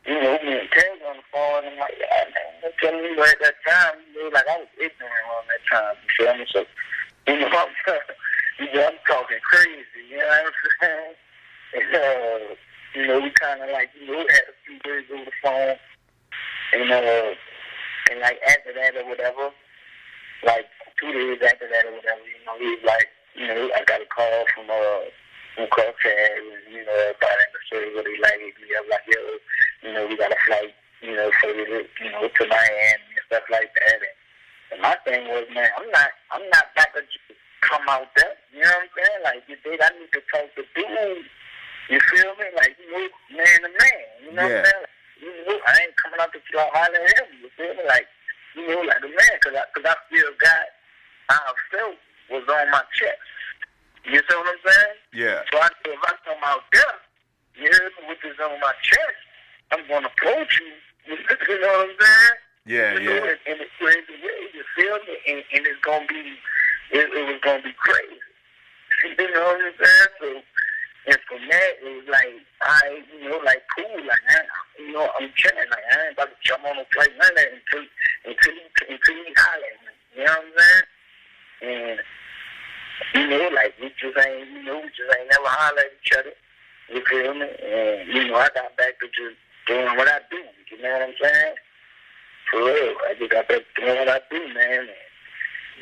you know, me and Taz on the phone, and I'm like, yeah, man, I'm telling you at that time, you know, like, I was ignorant on that time, you feel me? So, you know, I'm talking crazy, you know what I'm saying? And, you know, we kind of like, you know, had a few days over the phone, and like, after that or whatever, like, 2 days after that or whatever, you know, he was like, you know, I got a call from Taz, and, you know, everybody in the city really like it. We have like, yo, you know, we got a flight, you know, for you know, to Miami and stuff like that. And my thing was, man, I'm not about to just come out there. You know what I'm saying? Like, you think I need to talk to dude. You feel me? Like, you know, man to man. You know what I'm saying? Like, you know, I ain't coming out to try holler at him. You feel me? Like, you know, like the man, cause I still got how I felt was on my chest. You see what I'm saying? Yeah. So I said, if I come out there, you hear me, with this on my chest, I'm going to approach you. You know what I'm saying? Yeah, you know, yeah. in a crazy way, you feel me? And it's going to be, it was going to be crazy. You know what I'm saying? So, and from that, it was like, you know, like, cool. Like, you know, I'm chilling. Like, I ain't about to jump on a plane, none of that until he holler at me. You know what I'm saying? And, you know, like, we just ain't never holler at each other. You feel me? And, you know, I got back to just doing what I do. You know what I'm saying? For real. I just got back to doing what I do, man.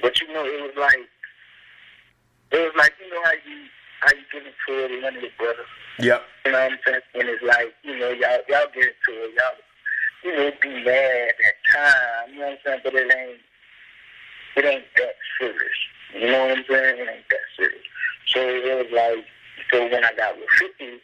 But, you know, it was like, you know, how you get into it with one of your brothers. Yep. You know what I'm saying? And it's like, you know, y'all get into it. Y'all, you know, be mad at that time. You know what I'm saying? But it ain't that serious. You know what I'm saying? It ain't that serious. So it was like, so when I got with 50,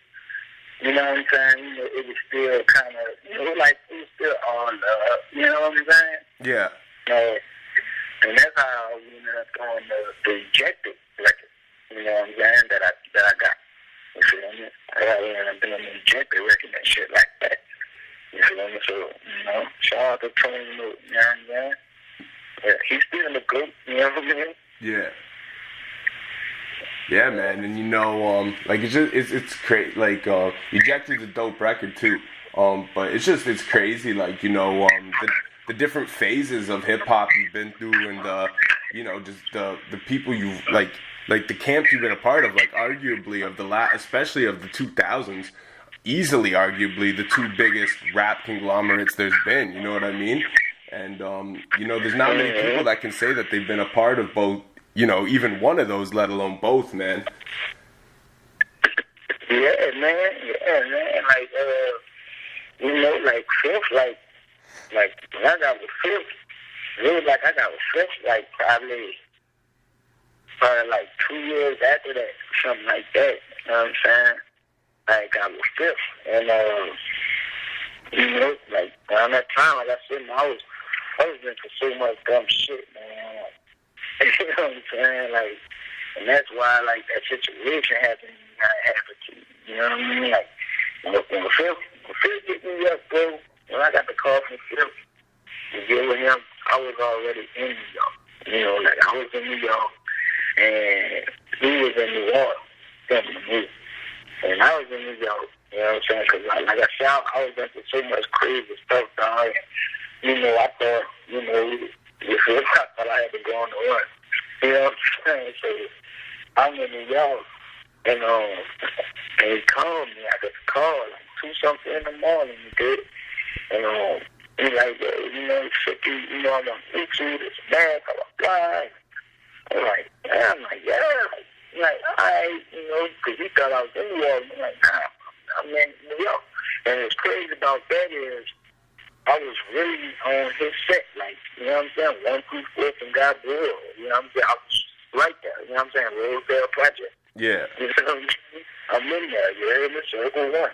you know what I'm saying? You know, it was still kind of, you know, like, it was still all love. You know what I'm saying? Yeah. And that's how we ended up going the Rejected record. You know what I'm saying? That I got. You feel me? I ended up doing the Rejected record and shit like that. You feel me? So, you know, shout out to Tony, you know what I'm saying? Yeah, he's still the GOAT, you know what I mean? Yeah. Yeah, man, and you know, like it's crazy. Like, Ejected's a dope record too. But it's crazy. Like, you know, the different phases of hip hop you've been through, and you know, just the people you like the camp you've been a part of. Like, arguably of especially of the 2000s, easily arguably the two biggest rap conglomerates there's been. You know what I mean? And you know, there's not many people that can say that they've been a part of both. You know, even one of those, let alone both, man. Yeah, man. Like, you know, like Fifth, like when I got with Fifth, it was like I got with Fifth, like probably like 2 years after that, something like that. You know what I'm saying? I got with Fifth, and you know, like around that time, like I said, I was into so much dumb shit, man. You know what I'm saying? Like, and that's why, like, that situation happened. You know what I mean? Like, when Phil get me up, bro, when I got the call from Phil to get with him, I was already in New York. You know, like, I was in New York, and he was in New Orleans filming the movie. And I was in New York, you know what I'm saying? Because, like I said, I was into so much crazy stuff, dog. You know, I thought, you know, I thought I had to go on the run. You know what I'm saying? So I'm in New York, and he called me. I got the call like 2 you know, I want to meet you, this bad, blah, blah, blah. I'm like, yeah, like, all right, you know, because he thought I was in New Orleans. I'm like, nah, I'm in New York. And what's crazy about that is I was really on his set, like, you know what I'm saying? 1 through 4th and God Bill, you know what I'm saying? I was right there, you know what I'm saying? Rosedale Project. Yeah. You know what I'm saying? I'm in there, you hear me? Circle 1.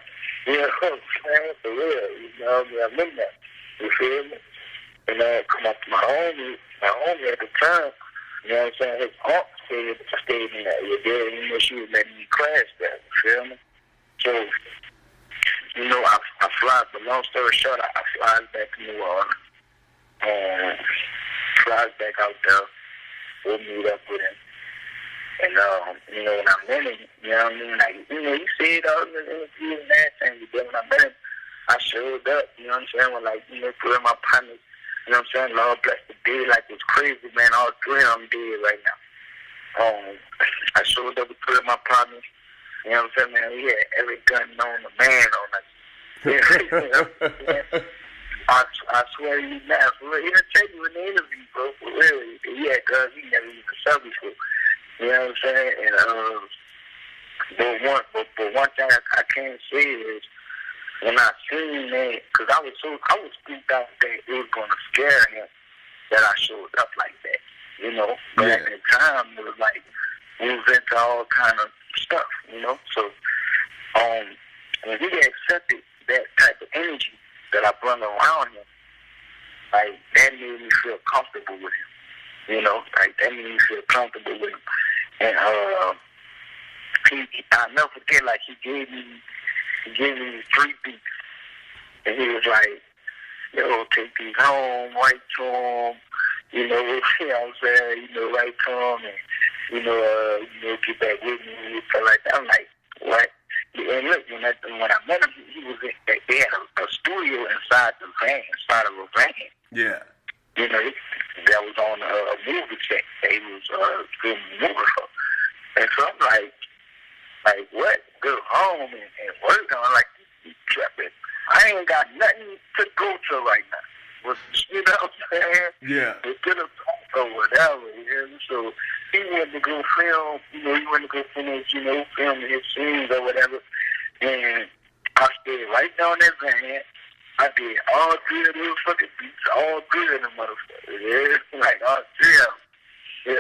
You know what I'm saying? For real, you know what I mean? I'm in there. You feel me? And come up to my homie at the time, you know what I'm saying? His aunt stayed in there. You did, you know, she was letting me crash there, you feel me? So, you know, I fly, but long story short, I fly back to New Orleans and flies back out there. We'll meet up with him. And, you know, when I met him, you know what I mean? Like, you know, you see it all in the interviews and everything, but when I met him, I showed up, you know what I'm saying? With, like, you know, 3 of my partners, you know what I'm saying? Lord bless the day, like, it's crazy, man. All 3 of them dead right now. I showed up with 3 of my partners. You know what I'm saying, man? We had every gun known to man on us. You know what I'm saying? I swear to you now, for real. He'll tell you in the interview, bro, for real. He had guns he never even saw before. You know what I'm saying? And, but one thing I can't say is, when I seen that, because I was spooked out that it was going to scare him that I showed up like that, you know? But at the time, it was like, we was into all kind of stuff, you know? So, when he accepted that type of energy that I brought around him, like, that made me feel comfortable with him, you know? Like, that made me feel comfortable with him. And, I'll never forget, like, he gave me 3 beats. And he was like, yo, take these home, write to him, you know what I'm saying, you know, write to him, and, you know, get back with me, and stuff like that. I'm like, what? And look, when I met him, he was they had a studio inside the van, inside of a van. Yeah. You know, that was on a movie set that he was filming a movie for. And so I'm like, what? Go home and work on, like, he kept it. I ain't got nothing to go to right now. You know what I'm saying? Yeah. To get a talk or whatever, you know? So he went to go film, you know, he went to go finish, you know, filming his scenes or whatever. And I stayed right down that van. I did all 3 of those fucking beats, all 3 of them motherfuckers. Yeah, like all 3 of them.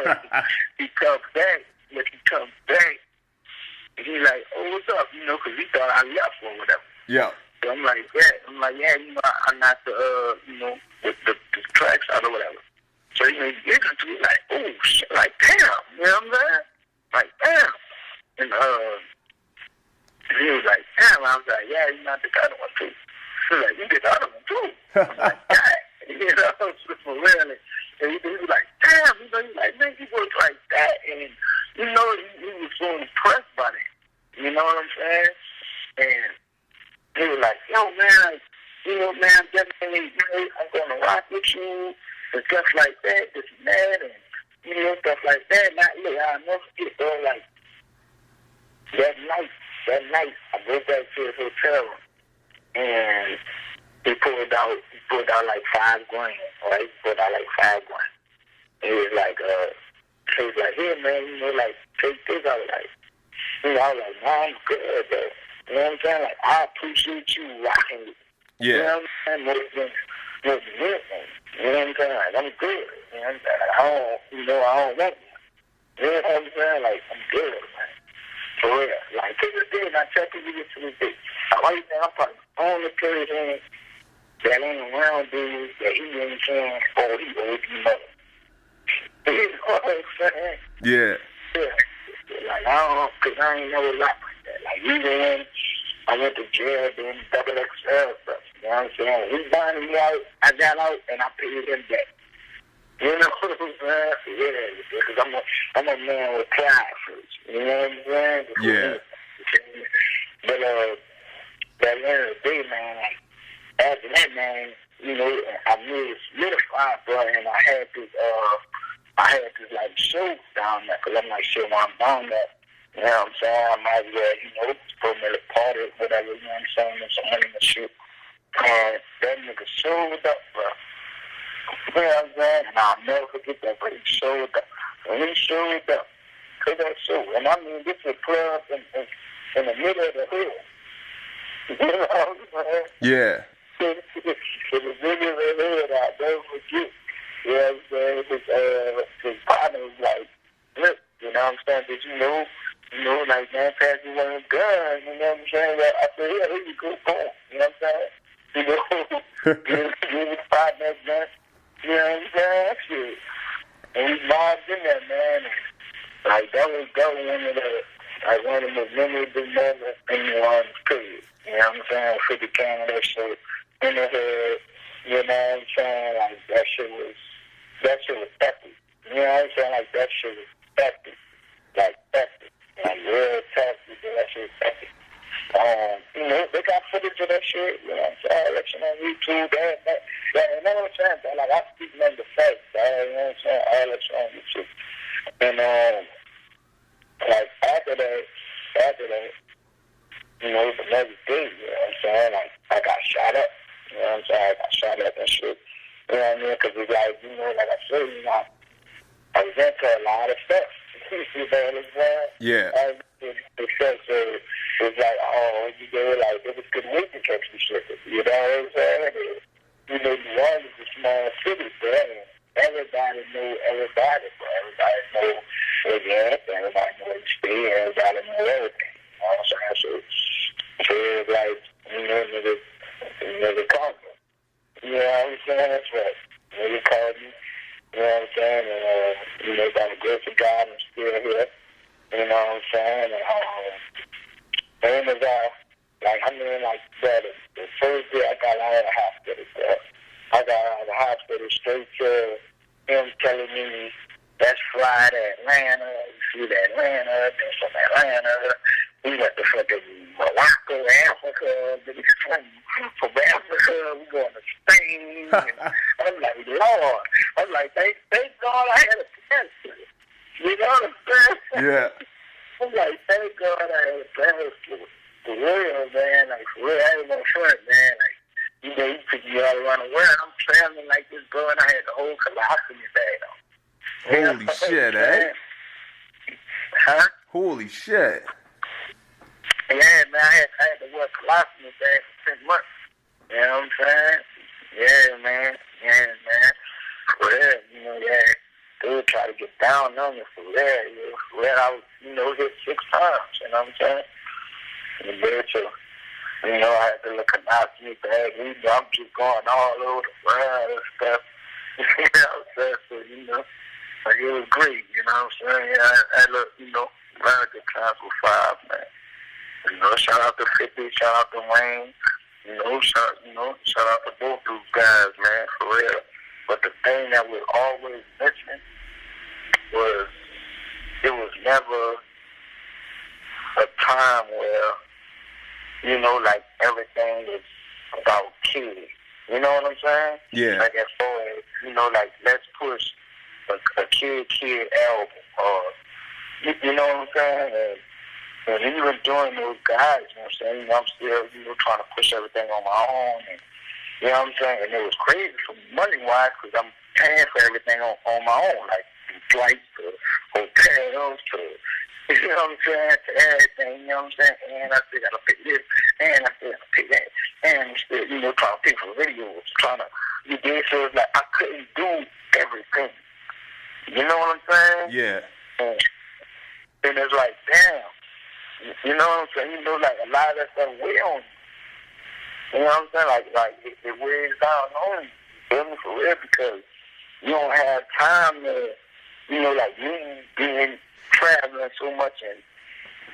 Yeah. He comes back. And he's like, oh, what's up? You know, because he thought I left or whatever. Yeah. So I'm like, yeah, you know, I'm not the tracks out or whatever. So, you know, he listens to me like, oh, shit, like, damn. You know what I'm saying? Like, damn. And he was like, damn. I was like, yeah, you not the other one, too. He was like, you did the other one, too. I'm like, God. You know, for real. And he was like, damn. You know, he was like, man, you work like that. And, you know, he was so impressed by that. You know what I'm saying? And he was like, yo, man, like, you know, man, I'm definitely, you know, I'm going to rock with you and stuff like that, this and that, and, you know, stuff like that. And I'll never forget, bro, like, that night, I go back to his hotel room, and he pulled out like $5 grand, right? He pulled out like $5 grand. And he was like, here, man, you know, like, take this. I was like, you know, nah, I'm good, bro. You know what I'm saying? Like, I appreciate you rocking with me. Yeah. You know what I'm saying? More than anything. You know what I'm saying? Like, I'm good. You know what I'm saying? Like, I don't want you. You know what I'm saying? Like, I'm good, man. For real. Like, to this day, and I tell people this to this day, I'm probably the only person that ain't around dudes that he ain't saying, oh, he owes me money. You know what I'm saying? Yeah. Yeah. Like, I don't know, because I ain't never like that. Like, even when I went to jail doing XXL stuff, you know what I'm saying? He buying me out, I got out, and I paid him back. You know what I'm saying? Yeah, because I'm a man with pride first. You know what I'm saying? Yeah. But at the end of the day, man, like, after that, man, you know, I really solidified, bro, and I had this like show down there, because I'm like, shit, when I'm down there, you know what I'm saying, I might as well, you know, throw me a party, whatever, you know what I'm saying, and some money and shit. And that nigga showed up, bro. You know what I'm saying? And I'll never forget that, but he showed up. When he showed up to that show, and I mean, this is a club in the middle of the hood. You know what I'm saying? Yeah. In the middle of the hood, I'll never forget. You know what I'm saying? His partner was like, look, you know what I'm saying? Did you know, like, man, pass me one of them guns, you know what I'm saying? Well, I said, yeah, here you go, boom. You know what I'm saying? You know, give his partner a gun. You know what I'm saying? Shit. And we mobbed in there, man. And, like, that was one of the most memorable moments in New Orleans, period. You know what I'm saying? 50 came of that shit in the head. You know what I'm saying? Like, that shit was epic. You know what I'm saying? Like, that shit was epic. Like, epic. Like, real epic. That shit was epic. You know, they got footage of that shit. You know what I'm saying? That shit on YouTube. You know what I'm saying? But, like, I speak on the facts. You know what I'm saying? All that shit on YouTube. And, like, after that, you know, the next day, you know what I'm saying? Like, I got shot up. You know what I'm saying? I got shot up and shit. You know what I mean? Because it's like, you know, like I said, you know, I was into a lot of stuff. You know what I'm saying? Yeah. It was like, oh, you know, like, it was good way to catch the shit. You know what I'm saying? And, you know, New Orleans is a small city, bro. Everybody know everybody, bro. Everybody know where you at. Everybody know where you stay. Everybody know everything. You know what I'm saying? So it was like, you know, nigga called me. You know what I'm saying? That's right. Nigga called me. You know what I'm saying? And, you know, by the grace of God, I'm still here. You know what I'm saying? And it was, like, I mean, like, the first day I got out of the hospital, bro. I got out of the hospital straight to him telling me, let's fly to Atlanta. We flew to Atlanta. Then from Atlanta, we went to fucking Morocco, Africa. Then from Africa, we going to Spain. I'm like, Lord. I'm like, thank God I had a passport. You know what I'm saying? Yeah. I'm like, thank God I had a passport. For real, man. Like, for real, I ain't no front, man. Like, you know, you took me all around the world. I'm traveling like this, girl, and I had the whole colostomy bag on. Holy shit, eh? Huh? Holy shit. Yeah, man, I had to wear a colostomy bag for 10 months. You know what I'm saying? Yeah, man. For real, you know, yeah. They would try to get down on me for real. For real, I was, you know, hit 6 times. You know what I'm saying? In the bed, too. You know, I had to look colostomy bag. You know, I'm just going all over the world and stuff. You know what I'm saying? So, you know, like, it was great. You know what I'm saying? Yeah, I look, you know, very good times with 5, man. You know, shout out to 50, shout out to Wayne. You know, shout out to both those guys, man, for real. But the thing that was always missing was it was never a time where, you know, like, everything is about kids. You know what I'm saying? Yeah. Like, as far as, you know, like, let's push a kid album, or, you know what I'm saying? And even during those guys, you know what I'm saying? You know, I'm still, you know, trying to push everything on my own, and, you know what I'm saying? And it was crazy for money-wise, because I'm paying for everything on my own, like flights to hotels to, you know what I'm saying, to everything, you know what I'm saying? And I still got to pay this, and I still got to pay that, and I'm still, you know, trying to pay for videos, trying to, you know, so it's like I couldn't do everything. You know what I'm saying? Yeah. And it's like, damn. You know what I'm saying? You know, like, a lot of that stuff weigh on you. You know what I'm saying? Like it weighs down on you. You feel me? For real, because you don't have time to, you know, like, you being traveling so much,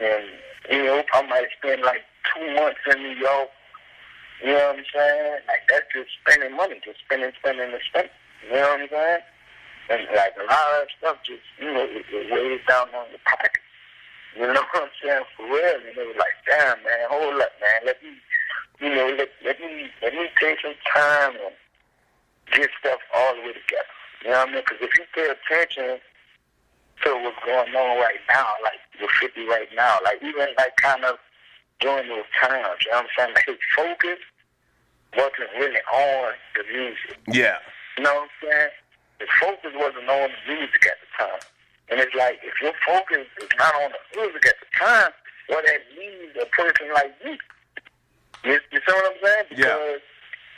and you know, I might spend like 2 months in New York. You know what I'm saying? Like, that's just spending money, just spending. You know what I'm saying? And, like, a lot of stuff just, you know, it weighs down on your pocket. You know what I'm saying? For real. And it was like, damn, man, hold up, man. Let me take some time and get stuff all the way together. You know what I mean? Because if you pay attention to what's going on right now, like with 50 right now, like even like kind of during those times, you know what I'm saying? Like his focus wasn't really on the music. Yeah. You know what I'm saying? The focus wasn't on the music at the time. And it's like, if your focus is not on the music at the time, well, that leaves a person like me. You see what I'm saying? Because,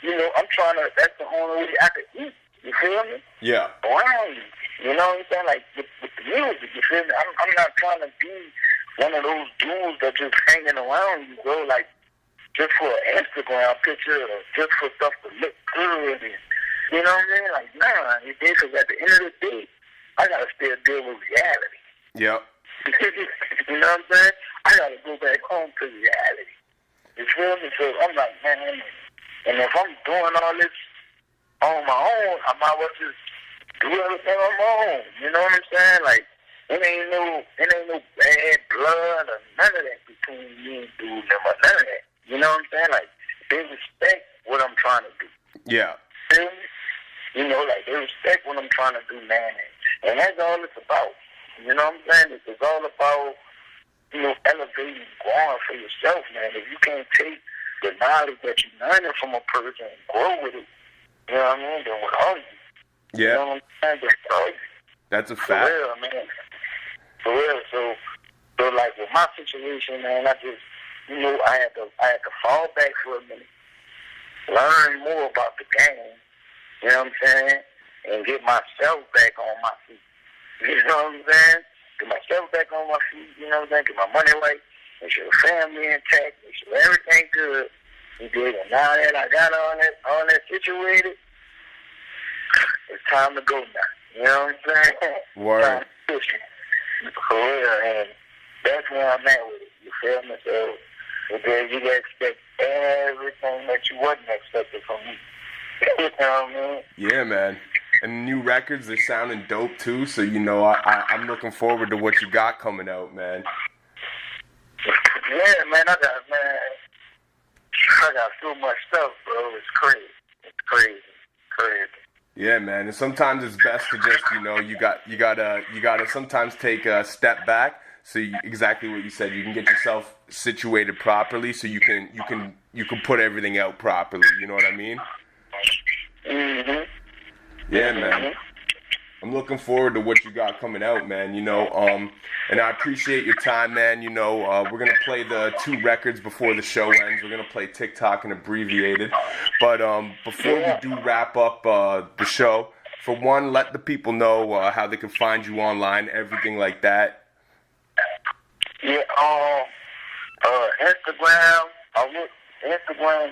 you know, I'm trying to, that's the only way I can eat. You feel me? Yeah. Around you. You know what I'm saying? Like, with the music, you feel me? I'm not trying to be one of those dudes that just hanging around you, bro, like, just for an Instagram picture or just for stuff to look good. And, you know what I mean? Like, nah, because at the end of the day, I got to still deal with reality. Yep. You know what I'm saying? I got to go back home to reality. You feel me? So I'm like, man, and if I'm doing all this on my own, I might as well just do everything on my own. You know what I'm saying? Like, it ain't no bad blood or none of that between me and dude or none of that. You know what I'm saying? Like, they respect what I'm trying to do. Yeah. Feel me? You know, like, they respect what I'm trying to do, man. And that's all it's about. You know what I'm saying? It's all about, you know, elevating, growing for yourself, man. If you can't take the knowledge that you're learning from a person and grow with it, you know what I mean? Then what are you? Yeah. You know what I'm saying? Then what are you? That's a fact. For real, man. For real. So like, with my situation, man, I just, you know, I had to fall back for a minute, learn more about the game, you know what I'm saying, and get myself back on my feet. You know what I'm saying? Get myself back on my feet, you know what I'm saying? Get my money right, make sure the family intact, make sure everything good. You dig? And now that I got all that situated, it's time to go now. You know what I'm saying? Word. Time to push it. For real, and that's where I'm at with it. You feel me? So, because you gotta expect everything that you wasn't expecting from me. You know what I mean? Yeah, man. And new records, they're sounding dope too. So, you know, I'm looking forward to what you got coming out, man. Yeah, man, I got so much stuff, bro. It's crazy. It's crazy. Crazy. Yeah, man. And sometimes it's best to just, you know, you gotta sometimes take a step back. So exactly what you said, you can get yourself situated properly, so you can put everything out properly. You know what I mean? Mhm. Yeah, man. I'm looking forward to what you got coming out, man. You know, and I appreciate your time, man. You know, we're gonna play the 2 records before the show ends. We're gonna play TikTok and Abbreviated. But before we do wrap up the show, for one, let the people know how they can find you online, everything like that. Yeah, Instagram. Instagram